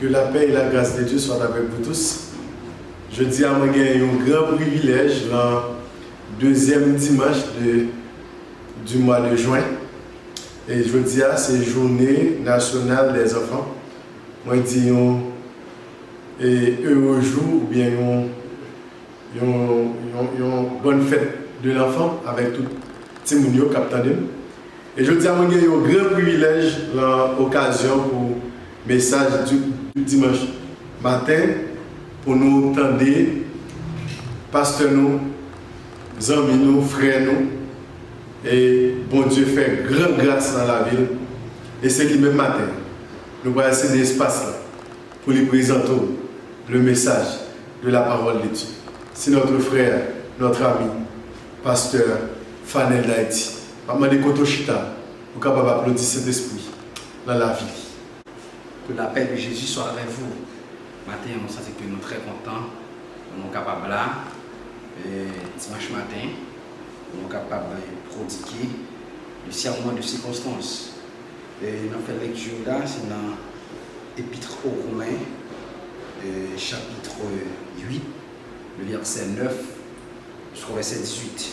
Que la paix et la grâce de Dieu soient avec vous tous. Je dis à moi un grand privilège le deuxième dimanche du mois de juin. Et je dis à c'est journée nationale des enfants. Moi je dis heureux jour ou bien une bonne fête de l'enfant avec tout le monde qui attendent. Et je dis à moi un grand privilège l'occasion pour message du dimanche matin pour nous entendre, pasteur nous, amis nous, frères nous, et bon Dieu fait grande grâce dans la ville. Et c'est le même matin, nous allons essayer d'espace là pour lui présenter le message de la parole de Dieu. C'est notre frère, notre ami, pasteur Fanel d'Haïti. Maman de Kotochita, vous êtes capable d'applaudir cet esprit dans la vie. Que la paix de Jésus soit avec vous. Matin, on sent que nous sommes très contents. Nous sommes capables là, dimanche matin, nous sommes capables de prodiguer le serment de circonstance. Et nous faisons lecture là, c'est dans l'Épître aux Romains, chapitre 8, le verset 9 jusqu'au verset 18.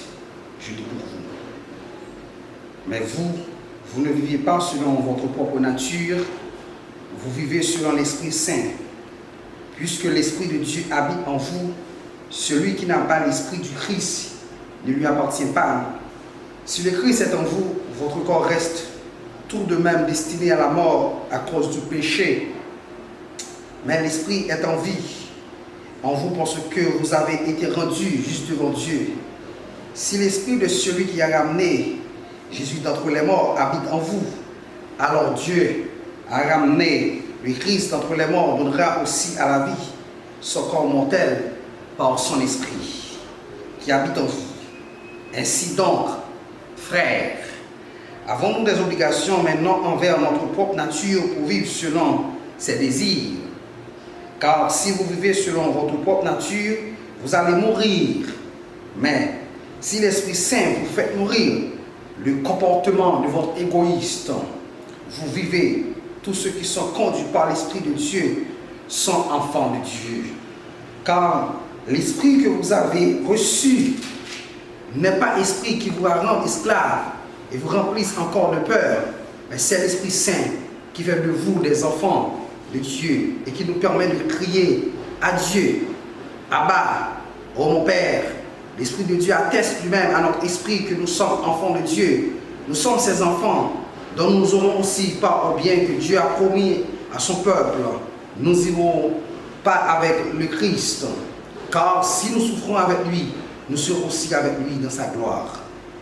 Je lis pour vous. Mais vous ne vivez pas selon votre propre nature, vous vivez selon l'Esprit Saint. Puisque l'Esprit de Dieu habite en vous, celui qui n'a pas l'Esprit du Christ ne lui appartient pas. Si le Christ est en vous, votre corps reste tout de même destiné à la mort à cause du péché. Mais l'Esprit est en vie en vous parce que vous avez été rendus juste devant Dieu. Si l'Esprit de celui qui a ramené Jésus d'entre les morts habite en vous, alors Dieu a ramené le Christ d'entre les morts, donnera aussi à la vie son corps mortel par son esprit qui habite en vous. Ainsi donc, frères, avons-nous des obligations maintenant envers notre propre nature pour vivre selon ses désirs? Car si vous vivez selon votre propre nature, vous allez mourir. Mais si l'Esprit Saint vous fait mourir le comportement de votre égoïste, vous vivez. Tous ceux qui sont conduits par l'Esprit de Dieu sont enfants de Dieu. Car l'Esprit que vous avez reçu n'est pas l'Esprit qui vous rend esclave et vous remplisse encore de peur, mais c'est l'Esprit Saint qui fait de vous des enfants de Dieu et qui nous permet de crier à Dieu, Abba, ô mon Père. L'Esprit de Dieu atteste lui-même à notre esprit que nous sommes enfants de Dieu. Nous sommes ses enfants, dont nous aurons aussi part au bien que Dieu a promis à son peuple. Nous n'irons pas avec le Christ, car si nous souffrons avec lui, nous serons aussi avec lui dans sa gloire.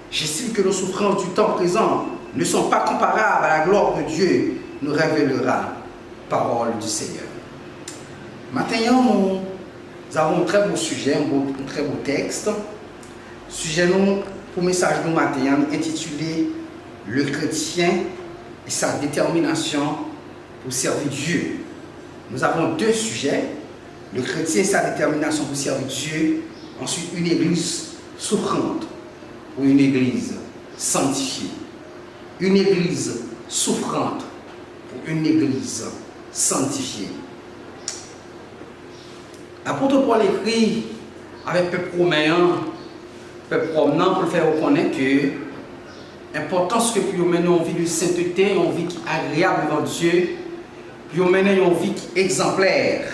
J'estime que nos souffrances du temps présent ne sont pas comparables à la gloire que Dieu nous révélera. Parole du Seigneur. Maintenant, nous avons un très beau sujet, un très beau texte. Sujet pour message nous matin intitulé Le chrétien et sa détermination pour servir Dieu. Nous avons deux sujets, le chrétien et sa détermination pour servir Dieu, ensuite une église souffrante ou une église sanctifiée. Une église souffrante ou une église sanctifiée. L'apôtre Paul écrit avec peuple romain, peuple promenant pour le faire reconnaître que l'importance que pour mener une vie de sainteté, une vie qui est agréable devant Dieu, pour mener une vie qui est exemplaire.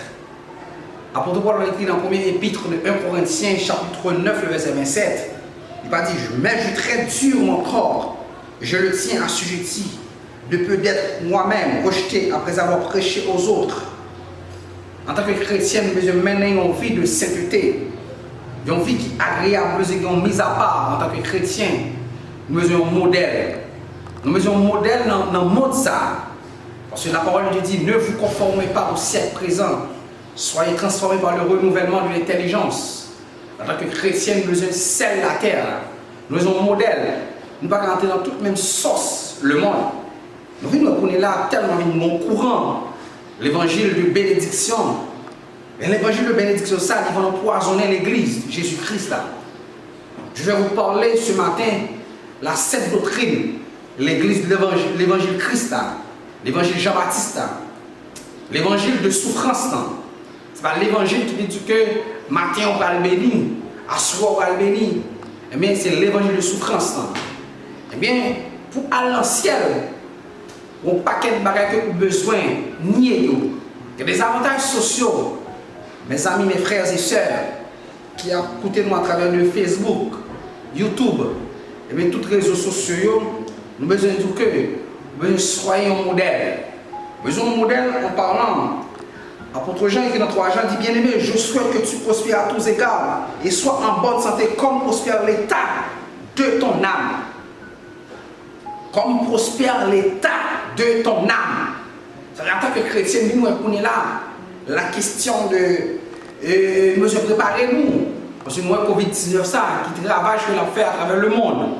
L'apôtre Paul écrit dans le premier épître de 1 Corinthiens, chapitre 9, le verset 27, il va dire, mais je traite dur mon corps, je le tiens assujetti, de peu d'être moi-même rejeté après avoir prêché aux autres. En tant que chrétien, nous devons mener une vie de sainteté, une vie qui est agréable, nous devons mise à part en tant que chrétien. Nous avons un modèle. Nous avons un modèle dans le monde ça. Parce que la parole de Dieu dit, ne vous conformez pas au siècle présent. Soyez transformés par le renouvellement de l'intelligence. En tant que chrétien, nous avons celle la terre. Nous avons un modèle. Nous ne pouvons pas rentrer dans toute même sauce le monde. Nous venons là tellement mon courant. L'évangile de bénédiction. Et l'évangile de bénédiction, ça, ils vont empoisonner l'église, Jésus-Christ là. Je vais vous parler ce matin la sainte doctrine, l'église de l'évangile Christ, l'évangile Jean-Baptiste. l'évangile de souffrance. Ce n'est pas l'évangile qui dit que matin on va le bénir, à soir on va le bénir. Eh bien, c'est l'évangile de souffrance. Eh bien, pour aller dans le ciel, on n'a pas paquet de bagages que vous avez besoin, nier. Il y a des avantages sociaux. Mes amis, mes frères et sœurs, qui écoutent nous à travers le Facebook, YouTube, et bien tous les réseaux sociaux, nous avons besoin de tout que nous soyons un modèle. Nous avons besoin d'un modèle en parlant. Apôtre Jean écrit dans 3 Jean dit, bien-aimé, je souhaite que tu prospères à tous égards et sois en bonne santé comme prospère l'état de ton âme. Comme prospère l'état de ton âme. C'est-à-dire en tant que chrétien, nous connaissons là la question de nous préparer nous. Parce que moi, Covid-19, ça, qui ravage que l'a fait à travers le monde.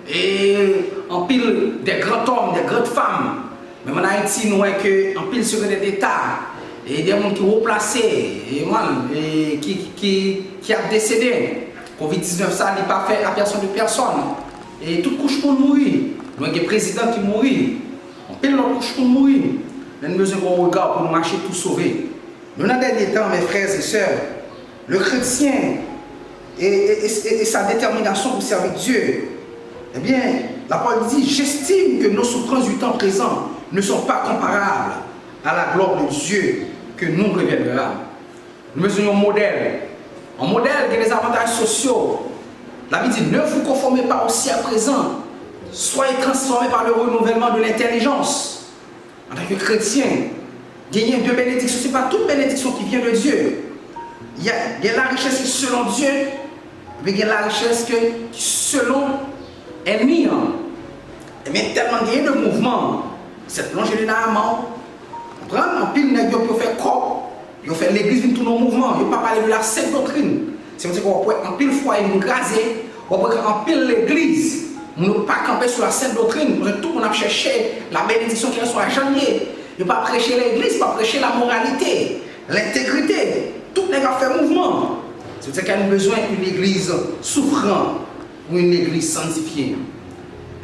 Et en pile des grands hommes, des grandes femmes. Mais en Haïti, nous voyons qu'en pile sur des États, et des gens qui sont replacés, et qui a décédé. Covid-19, ça n'est pas fait à personne de personne. Et toute couche pour mourir. Nous avons des présidents qui mourent. On pile leur couche pour mourir. Mais nous avons besoin qu'on regarde pour nous marcher tout sauver. Nous, dans les derniers temps, mes frères et sœurs, le chrétien et sa détermination pour servir Dieu, eh bien, la parole dit, j'estime que nos souffrances du temps présent ne sont pas comparables à la gloire de Dieu que nous révélera. Nous besoin un modèle qui a des avantages sociaux. La Bible dit, ne vous conformez pas au siècle présent, soyez transformés par le renouvellement de l'intelligence. En tant que chrétien, gagner deux bénédictions, ce n'est pas toute bénédiction qui vient de Dieu. Il y a la richesse qui est selon Dieu, mais il y a la richesse qui est selon ennemi. Et bien, tellement il y a de mouvement, cette plongée dans la mort, prendre en pile, ils ont fait corps, ils ont fait l'église dans tous nos mouvements, ils n'ont pas parlé de la sainte doctrine. C'est comme ça qu'on peut en pile fois, ils nous graser, on peut en pile l'église, nous ne pouvons pas camper sur la sainte doctrine, tout le monde a cherché la bénédiction qui est sur la janvier. Ne pas prêcher l'église, pas prêcher la moralité, l'intégrité. Tout les gars fait mouvement. C'est-à-dire qu'il y a besoin d'une église souffrante ou une église sanctifiée.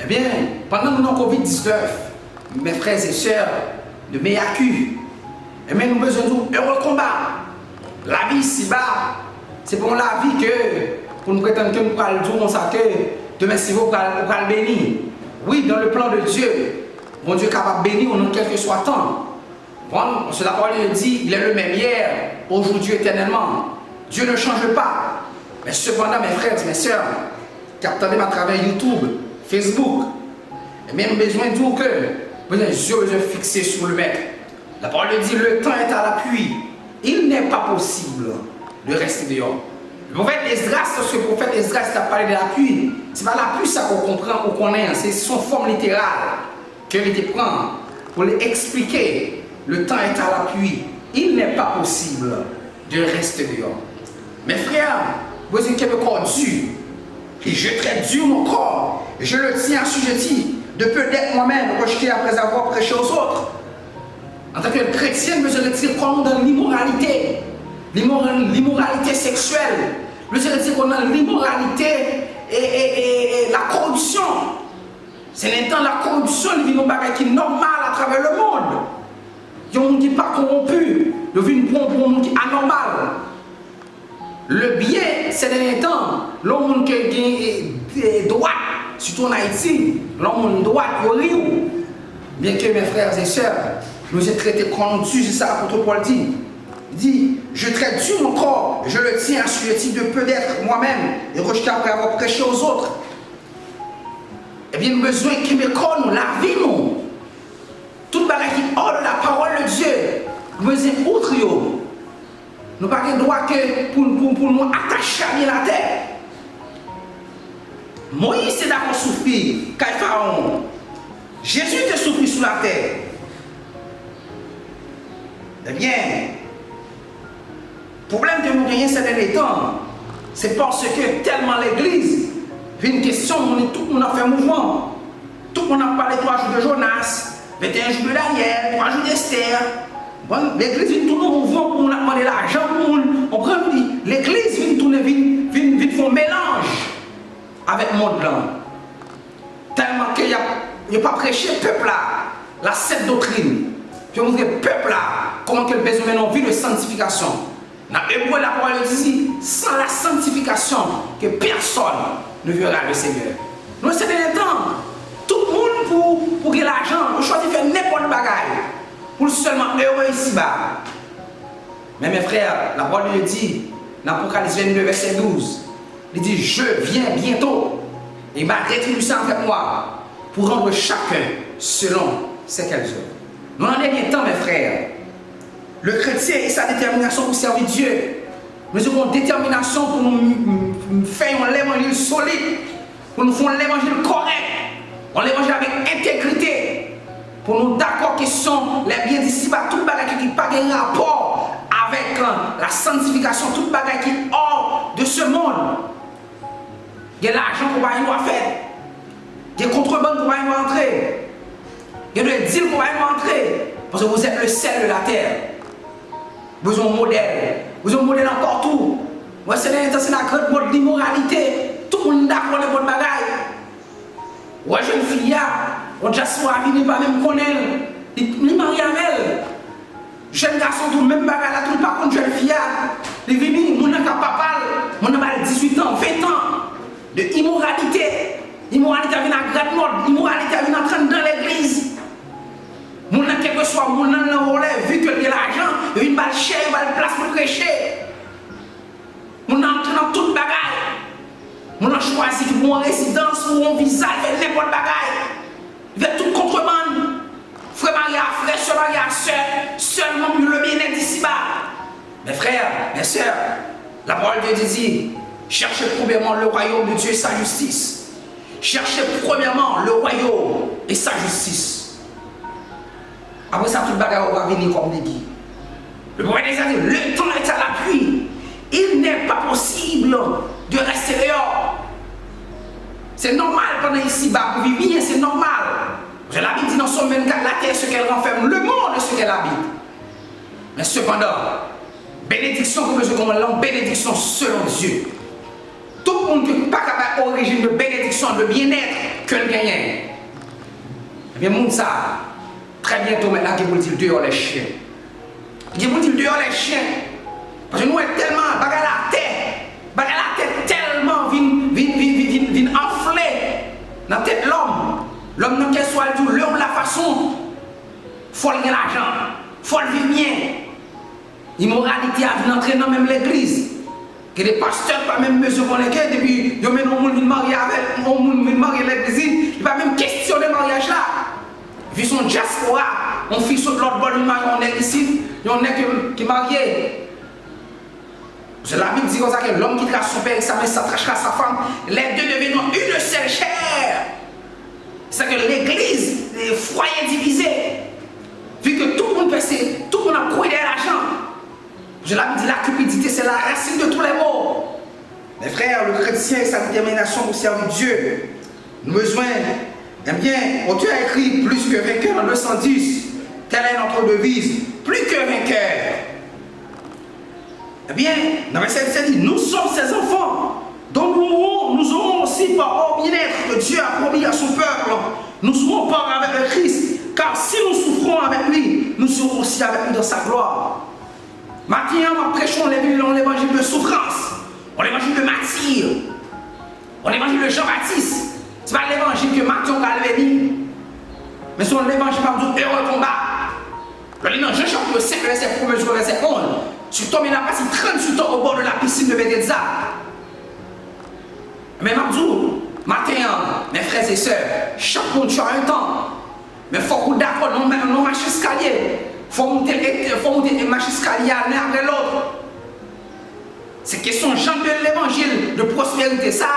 Eh bien, pendant le Covid-19, mes frères et sœurs de Meyaku, eh bien, nous avons besoin d'un heureux combat. La vie ici-bas, c'est pour la vie que, pour nous prétendre que nous allons dire ça que demain, si vous allez bénir. Oui, dans le plan de Dieu. Bon Dieu est capable de bénir en quel que soit temps. Bon, parce que la parole dit, il est le même hier, aujourd'hui, éternellement. Dieu ne change pas. Mais cependant, mes frères et mes sœurs, qui attendent à travers YouTube, Facebook, et même besoin de dire que vous avez les yeux fixés sur le maître. La parole dit, le temps est à l'appui. Il n'est pas possible de rester dehors. Le prophète Esdras, lorsque le prophète Esdras a parlé de l'appui, ce n'est pas l'appui ça qu'on comprend ou qu'on est, c'est son forme littérale. Que l'idée prend pour expliquer le temps est à l'appui. Il n'est pas possible de rester dehors. Mes frères, vous êtes le corps dur. Et je traite dur mon corps. Et je le tiens assujetti de peu d'être moi-même rejeté après avoir prêché aux autres. En tant que chrétien, je me retire qu'on est dans l'immoralité. L'immoralité sexuelle. Je me retire qu'on est dans l'immoralité et la corruption. C'est l'instant la corruption, il vit un bagage qui est normal à travers le monde. Il y a un monde qui n'est pas corrompu, il vit un monde qui est anormal. Le bien, c'est l'instant, l'homme qui est droit, surtout en Haïti, l'homme droit, il y a bien que mes frères et sœurs, nous avons traité comme Dieu, c'est ça l'apôtre Paul dit. Il dit, je traite Dieu mon corps, je le tiens assujetti de peu d'être moi-même et rejeté après avoir prêché aux autres. Eh bien, nous avons besoin qu'il me connaisse la vie, nous. Tout le bagage qui hors de la parole de Dieu, nous avons besoin outre. Nous n'avons pas le droit que pour nous attacher à la terre. Moïse s'est d'abord souffert, car Pharaon. Jésus était souffert sur la terre. Eh bien, le problème que nous gagnons ces derniers temps, c'est parce que tellement l'Église, une question, tout le monde a fait un mouvement. Tout le monde a parlé 3 jours de Jonas, 21 jours de Daniel, 3 jours d'Esther. Bon, l'église vient tourner au mouvement pour nous demander l'argent. On prend l'église vient tourner, vient faire un mélange avec le monde blanc. Tellement qu'il n'y a pas prêché le peuple là, la sainte doctrine. Puis on dit le peuple là, comment que le besoin maintenant vie de sanctification. Dans Hébreu, la parole dit, sans la sanctification, que personne ne verra le Seigneur. Nous, c'est un temps, tout le monde pour gagner l'argent, pour choisir de faire n'importe quelle bagaille, pour seulement heureux ici-bas. Mais mes frères, la parole dit, dans Apocalypse 22, verset 12, il dit, je viens bientôt, et ma rétribution avec moi, pour rendre chacun selon ce qu'elles ont. Nous en dernier temps, mes frères, le chrétien et sa détermination pour servir Dieu. Nous avons une détermination pour nous faire l'évangile solide, pour nous faire l'évangile correct, on l'évangile avec intégrité, pour nous d'accord que sont les biens d'ici, tout le bagage qui n'a pas de rapport avec la sanctification, tout le bagage qui est hors de ce monde. Il y a l'argent qu'on va y faire, il y a contrebande qu'on va y entrer, il y a le deal qu'on va y entrer, parce que vous êtes le sel de la terre. Vous avez un modèle. Vous avez un modèle encore tout. Moi, c'est la grande mode d'immoralité. Tout le monde d'accord avec votre bagaille. Ouais, jeune fille, on déjà soit venu pas même connaître. Il marie avec elle. Jeune garçon, tout le même bagaille là, tout le par contre, jeune fille. Il est venu, mon n'a pas papa, mon a 18 ans, 20 ans de immoralité. Immoralité vient à grande mode. Immoralité vient en train dans l'église. Mon n'a quel que soit mon n'a relève, vu que il y a l'argent, il y a une balle chère, il y a une place pour prêcher. Mon n'a entré dans toute bagaille. Mon n'a choisi pour une résidence ou un visa, il fait n'importe bagaille. Il fait toute contrebande. Frère Maria, frère, soeur Maria, seulement pour le bien-être d'ici-bas. Mes frères, mes sœurs, la parole de Dieu dit, cherchez premièrement le royaume de Dieu et sa justice. Cherchez premièrement le royaume et sa justice. Après ça, tout le bagage va venir comme des guides. Le prophète a dit, le temps est à l'appui. Il n'est pas possible de rester dehors. C'est normal pendant ici-bas, pour vivre bien, c'est normal. La Bible dit dans Somme 24, la terre, ce qu'elle renferme, le monde, ce qu'elle habite. Mais cependant, bénédiction, comme je commande là, bénédiction selon Dieu. Tout le monde qui n'est pas capable d'origine de bénédiction, de bien-être, que le gagne. Eh bien, monde ça. Très bientôt maintenant, il vous dire dehors les chiens. Il vous dire dehors les chiens. Parce que nous sommes tellement, bagarre la tête tellement vient enfler dans la tête de l'homme. L'homme n'a qu'à soit tout, l'homme la façon. Il faut gagner l'argent, il faut le vivre bien. L'immoralité a vu entrer dans même l'église. Que les pasteurs, pas même mesure qu'on est depuis, ils ont mis un monde marié avec, un monde marié à l'église, ils ne pas même questionner le mariage là. Vu son diaspora, on fait sur l'autre bord du mariage, on est ici, on est qui est marié. C'est la Bible dit comme ça que l'homme qui trace son père et sa mère s'attachera à sa femme, les deux deviendront une seule chair. C'est que l'église, les foyers divisés, vu que tout le monde pensait, tout le monde a couillé l'argent. Je l'ai dit, la cupidité, c'est la racine de tous les maux. Mes frères, le chrétien et sa détermination pour servir Dieu, nous besoin. Eh bien, Dieu a écrit plus que vainqueur en 210. Telle est notre devise. Plus que vainqueur. Eh bien, dans le verset 17 dit, nous sommes ses enfants. Donc nous aurons aussi par bien-être que Dieu a promis à son peuple. Nous serons part avec le Christ. Car si nous souffrons avec lui, nous serons aussi avec lui dans sa gloire. Maintenant, nous prêchons l'évangile de souffrance. L'évangile de martyr. L'évangile de Jean-Baptiste. Ce n'est pas l'évangile que Matthieu a béni, mais c'est l'évangile qui a heureux combat. Le livre de Jean chapitre 5, verset 1 jusqu'au verset 11. Tu tombes dans la partie 38 ans au bord de la piscine de Bethesda. Mais Mabdou, matin, mes frères et sœurs, chaque monde a un temps. Mais il faut qu'on d'accord, non marcher escalier. Il faut monter et marcher escalier l'un après l'autre. C'est question de l'évangile de prospérité, ça.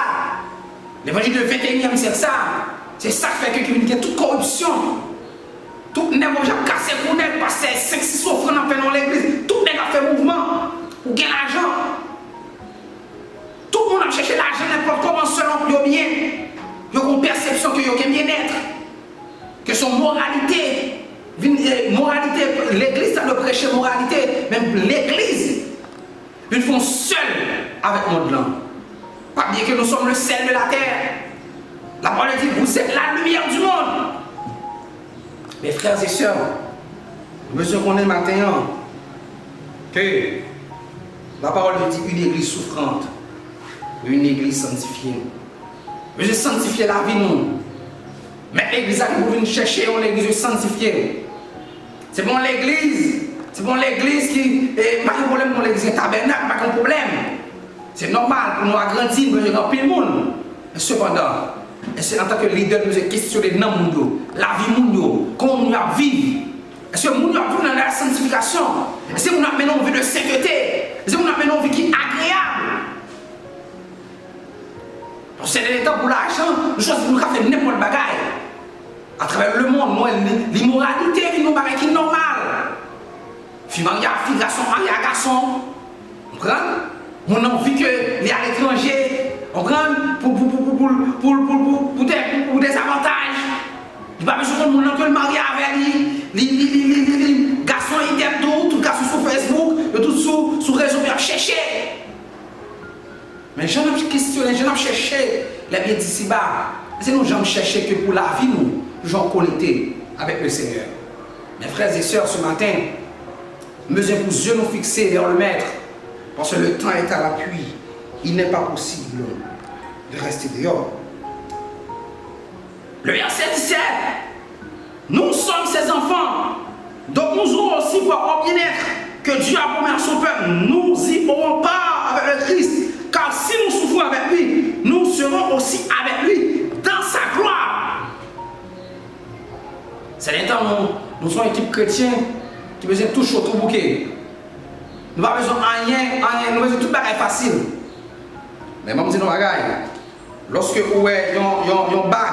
L'évangile du 21e siècle, c'est ça qui fait qu'il y a toute corruption. Tout le monde a cassé pour nous, passer 5-6 offrandes dans l'église. Tout le monde a fait mouvement pour gagner l'argent. Tout le monde a cherché l'argent n'importe comment, selon pour bien. Il y a une perception qu'il y a bien-être. Que son moralité, l'église a de prêcher moralité, même l'église, ils font seul avec le monde là. Pas bien que nous sommes le sel de la terre. La parole dit, vous êtes la lumière du monde. Mes frères et sœurs, monsieur qu'on est matin, que la parole dit une église souffrante, une église sanctifiée. Je sanctifier la vie nous. Mais l'église a pour venir chercher une église sanctifiée. C'est bon l'église qui pas de problème pour l'église tabernacle, pas de problème. C'est normal pour nous agrandir, nous avons plus de monde. Mais cependant, c'est en tant que leader nous avons questionné dans le monde, la vie monde, comment nous vivons. Est-ce que nous vivons dans la sanctification? Est-ce que nous avons une vie de sainteté? Est-ce que nous avons une vie qui est agréable? C'est le temps pour l'argent, nous choisissons de faire n'importe quel bagaille. À travers le monde, l'immoralité est une bagaille qui est normale. Fille garçon, mariage garçon. On prend, on a envie que les à l'étranger, on prend pour des avantages. Il n'y a pas besoin de monde que le mariage avec les garçons, ils aiment tout garçon sur Facebook, tout sur les réseaux, ils chercher. Mais je n'ai questionné, je n'ai cherché les biens d'ici-bas. C'est nous j'aime chercher que pour la vie, nous sommes connectés avec le Seigneur. Mes frères et sœurs, ce matin, mesure pour yeux nous fixer vers le Maître, parce que le temps est à l'appui. Il n'est pas possible de rester dehors. Le verset 17, nous sommes ses enfants, donc nous aurons aussi voir au bien-être que Dieu a promis à son peuple. Nous y aurons part avec le Christ, car si nous souffrons avec lui, nous serons aussi avec lui dans sa gloire. C'est l'instant où nous sommes une équipe chrétienne qui besoin de tout chaud, tout bouquet. Nous n'avons pas besoin de rien, nous avons besoin de tout bagage facile. Mais je dis non, bagaille. Lorsque vous avez un bag,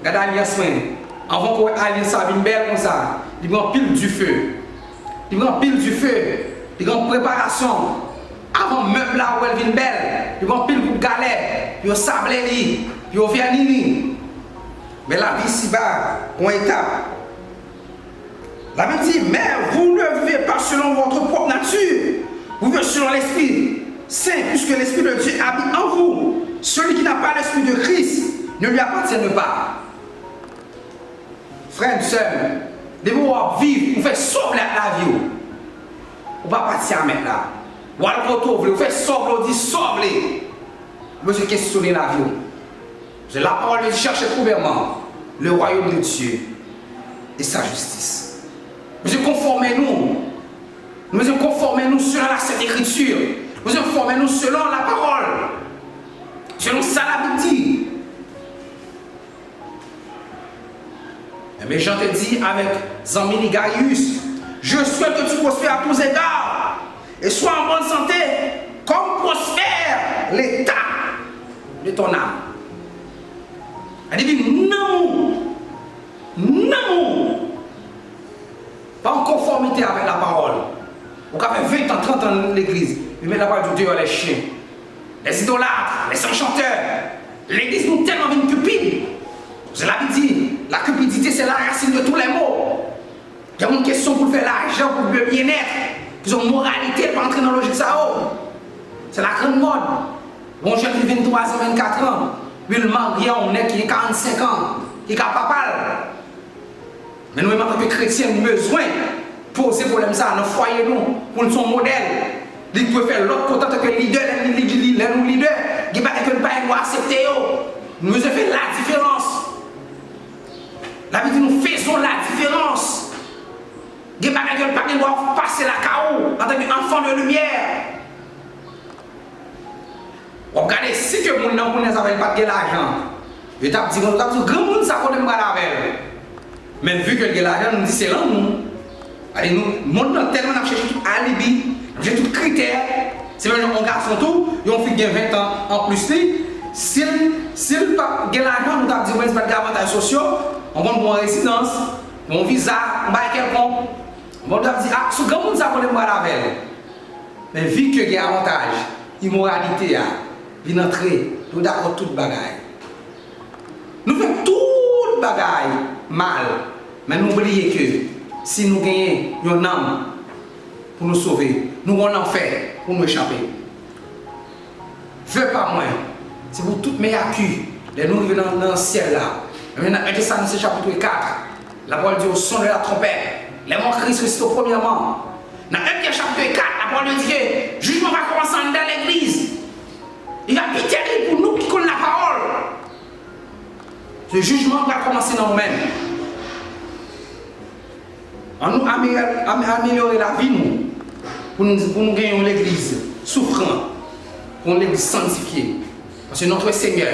regardez l'alliance, avant que l'alliance soit belle comme ça, il y a pile du feu. Il y a pile du feu, il y a une préparation. Avant meuble là où elle vient belle, il y a pile pour galère, il y a sablé, il y a vernis. Mais la vie ici-bas, une étape. La Bible dit, mais vous ne vivez pas selon votre propre nature, vous vivez selon l'Esprit Saint, puisque l'Esprit de Dieu habite en vous. Celui qui n'a pas l'Esprit de Christ ne lui appartient pas. Frères et sœurs, devez-vous vivre, vous faites sauver la vie. Vous ne pouvez pas partir à mettre là. Ou alors vous faites sauver, vous dites sauver. Vous devez questionner la vie. C'est la parole de chercher premièrement le royaume de Dieu et sa justice. Nous devons conformer nous. Nous devons conformer nous selon la Sainte Écriture. Nous devons conformer nous selon la parole. Selon ça la Bible dit. Mais Jean te dit avec Zambini Gaius, je souhaite que tu prospères à tous égards et sois en bonne santé comme prospère l'état de ton âme. Elle dit non, non, pas en conformité avec la parole. On a fait 20 ans, 30 ans dans l'église, mais la parole de Dieu, les chiens, les idolâtres, les enchanteurs. L'église nous tellement une cupide. Je l'avais dit, la cupidité c'est la racine de tous les maux. Il y a une question pour faire l'argent, pour le bien-être. Ils ont une moralité pour entrer dans le logique ça. C'est la grande mode. Bon jeune qui 23 ans, 24 ans, il marie on est qui a 45 ans, qui est papal. Mais nous, en tant que chrétiens, nous avons besoin de poser problème ça dans le foyer nous, pour nous son modèle. Il peut faire l'autre côté en tant que leader, les leaders, qui ne peuvent pas accepter. Nous devons faire la différence. La Bible dit nous faisons la différence. Il ne peuvent pas passer la chaos en tant qu'enfant de lumière. Regardez, si que mon nom ne savait pas de l'argent, je t'ai dit, grand monde ça connaît pas avec. Mais vu que l'argent nous dit c'est là nous. Allez nous monde tellement n'a cherché tout alibi, j'ai tout critère. C'est même un garçon tout, ils ont fait 20 ans en plus lui. S'il pas de l'argent, nous avons dit que pas d'avantages sociaux, on va une résidence, un visa, on va quelconque. On va dire ah, ce grand monde ça connaît pas avec. Mais vu que il y a avantage, immoralité vient entrer, nous d'accord toute bagaille. Nous faisons toute bagaille mal, mais nous oublions que si nous gagnons une âme pour nous sauver, nous allons en faire pour nous échapper. Veux pas moins, c'est pour toutes mes accus, les nous arrivons dans le ciel là. Maintenant, 1 Thessaloniciens chapitre 4, la parole dit au son de la trompette, les morts Christ ressuscitent premièrement. Dans 1 Pierre chapitre 4, la parole de Dieu, jugement va commencer dans l'église. Il va plus terrible pour nous qui connaissons la parole. Le jugement va commencer dans nous-mêmes. On nous améliorer la vie nous, pour nous gagner l'église souffrant, pour l'église sanctifiée. Parce que notre Seigneur,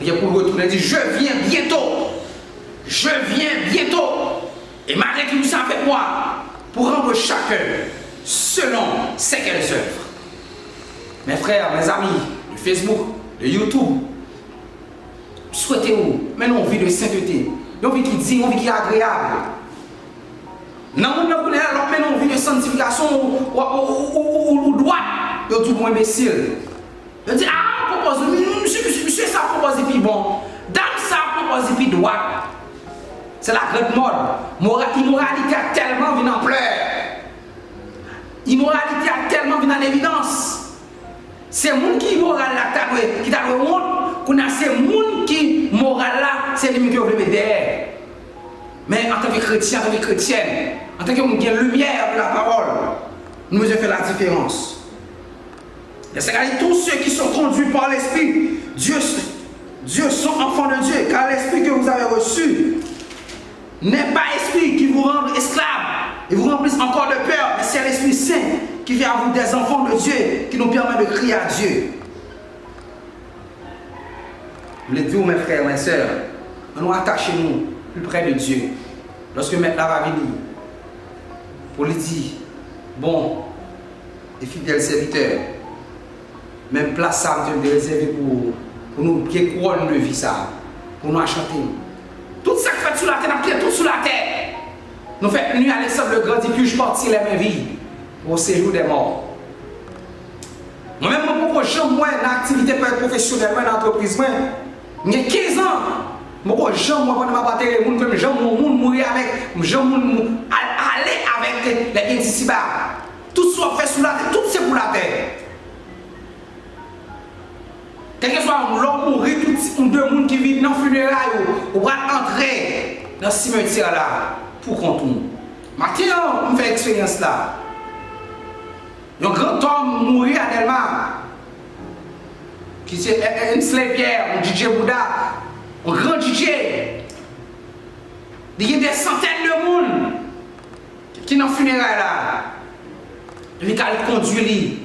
il est pour le retourner, il dit, je viens bientôt. Je viens bientôt. Et malgré tout ça avec moi, pour rendre chacun selon ce qu'elles œuvrent. Mes frères, mes amis, de Facebook, de YouTube, souhaitez-vous, maintenant, une vie de sainteté, une vie qui dit, une vie qui est agréable. Non, nous ne connaissons pas maintenant une vie de sanctification ou droite, de tout bon imbécile. Je dis, ah, on propose, monsieur, ça propose et puis bon, dame, ça propose et puis droite. C'est la grande mode. Immoralité a tellement vu en pleurs. Immoralité a tellement vu en évidence. C'est le monde qui est moral là, qui t'a le monde, qu'on a ces monde qui moral là, c'est lui qui veut le derrière. Mais en tant que chrétien, en tant que chrétienne, en tant que monde qui a lumière de la parole, nous devons faire la différence. C'est-à-dire tous ceux qui sont conduits par l'Esprit, Dieu sont enfants de Dieu, car l'Esprit que vous avez reçu n'est pas l'Esprit qui vous rend esclaves et vous remplisse encore de peur, mais c'est l'Esprit Saint qui fait à vous des enfants de Dieu, qui nous permet de crier à Dieu. Je voulais dire, mes frères, mes soeurs, nous attachons plus près de Dieu. Lorsque maintenant va venir, pour lui dire, bon et fidèle serviteur, même place ça, Dieu me réservé pour nous qui couronne de vie ça, pour nous chanter. Tout ça qui fait sous la terre, nous tout sous la terre. Nous faisons nuit Alexandre le Grand, puis je partis les mêmes vies au séjour des morts. Moi-même, je propose moi une activité professionnelle dans l'entreprise. J'ai 15 ans. Je propose moi pendant ma bataille, je mourir avec, je aller avec les ici-bas. Tout ce qu'on fait sous la terre, tout c'est pour la terre. Quel que soit l'homme mourir, tout deux personnes qui vivent dans le funérail, on va entrer dans ce cimetière là pour qu'on tourne. Maintenant, on fait l'expérience là. Un grand homme mourir à Delma, qui c'est un Pierre, un DJ Bouddha, un grand DJ. Il y a des centaines de monde qui sont dans le funérail là. Il a conduit,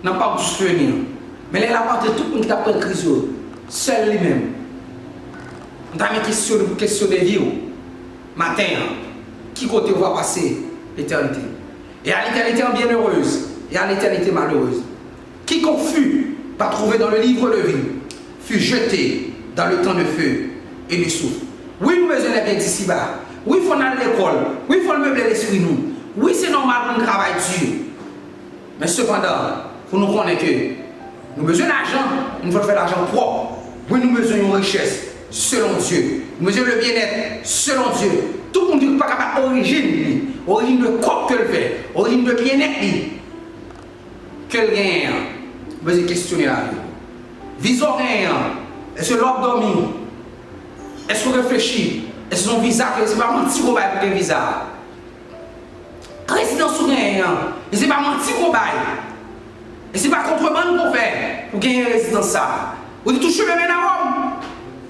n'a pas de souvenir. Mais il a apporté tout le monde qui a pris le crise, seul lui-même. On a mis question de vie. Matin, qui côté va passer l'éternité? Et à l'éternité bienheureuse, et à l'éternité malheureuse. Quiconque fut pas trouvé dans le livre de vie, fut jeté dans le temps de feu et de souffle. Oui, nous besoin d'être d'ici-bas. Oui, il faut aller à l'école. Oui, il faut le meubler l'esprit nous. Oui, c'est normal pour nous travailler dur. Mais cependant, pour nous connaître que nous avons besoin d'argent, il faut faire l'argent propre. Oui, nous avons besoin de richesse selon Dieu. Nous avons besoin de bien-être selon Dieu. Tout le monde n'est pas capable d'origine. Origine de quoi que le fait. Origine de bien-être. Que le gain. Vous allez questionner la vie. Vision gain. Est-ce que l'homme dormi? Est-ce qu'on réfléchit? Est-ce que son visa, c'est pas menti qu'on va pour un visa? Résidence ou gain. Et c'est pas menti qu'on va. Et c'est pas contrebande qu'on fait pour gagner une résidence ça. Vous dites tout chemin mène à Rome.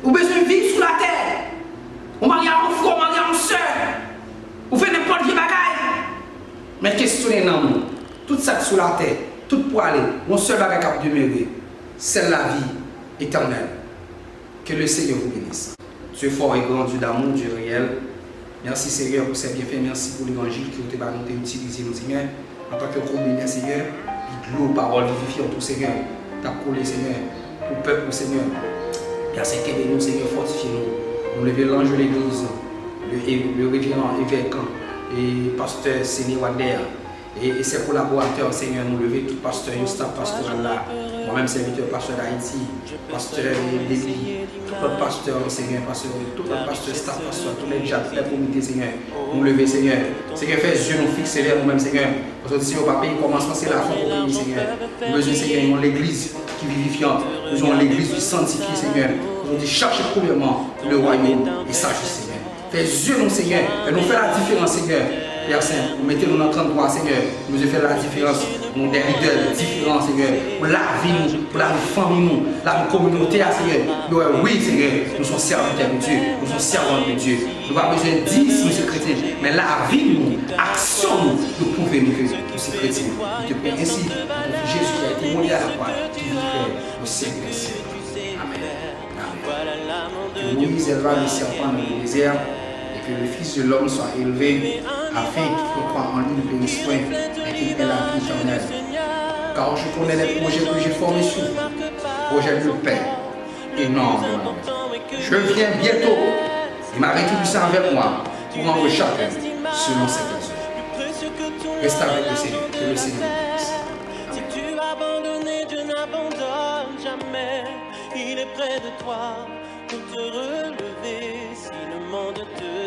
Vous avez besoin de vivre sous la terre. Vous mariez un frère, vous mariez une soeur. Vous faites n'importe quelle bagaille. Mais questionnez nous. Tout ça sous la terre, tout pour aller, mon seul bagage cap demeurer, c'est la vie éternelle. Que le Seigneur vous bénisse. Dieu fort et grand, Dieu d'amour, Dieu réel. Merci Seigneur pour ces bienfaits. Merci pour l'évangile qui vous avez utilisé, Seigneur. En tant que communion, Seigneur. L'eau, parole vivifiante au Seigneur, t'as collé Seigneur, au peuple Seigneur. Merci que nous Seigneur, fortifiez-nous. Nous levons l'ange de l'église, le révérend évêque et pasteur Seigneur Wader et ses collaborateurs Seigneur, nous levons tout pasteur, le staff pastoral là, moi-même serviteur pasteur d'Haïti, pasteur Lévi, tout le pasteur Seigneur, tout le pasteur staff pasteur, tous les gens, tous les comités Seigneur, nous levons Seigneur. Seigneur, fais yeux nous fixer vers nous-mêmes Seigneur. Parce que si on va payer commencement, c'est la fin pour payer, Seigneur. Nous besoin, Seigneur, nous avons l'église qui est vivifiante. Nous avons l'église qui sanctifie, Seigneur. Nous avons dit chercher premièrement le royaume et sagesse, Seigneur. Fais yeux nous, Seigneur. Et nous faire la différence, Seigneur. Père Saint, vous mettez-nous dans 33, Seigneur. Nous avons fait la différence. Nous des leaders différents, Seigneur. Pour la vie, pour la famille, la communauté, Seigneur. Oui, Seigneur, nous sommes serviteurs de Dieu. Nous sommes servants de Dieu. Nous n'avons pas besoin de 10, monsieur chrétien. Mais la vie, nous, action, nous prouvons que nous sommes chrétiens. Je te prie ainsi pour Jésus qui a été mort à la croix, qui vit au siècle des siècles. Amen. Que Moïse éleva le serpent dans le désert et que le Fils de l'homme soit élevé afin qu'il croit en lui ne périsse point et qu'il ait la vie éternelle. Car je connais les projets que j'ai formés sur vous, projets de paix et non de malheur. Je viens bientôt et ma rétribution avec moi pour rendre chacun selon ses œuvres. Reste avec le Seigneur, que le Seigneur vous bénisse. Si tu as abandonné, Dieu n'abandonne jamais. Il est près de toi pour te relever si le monde te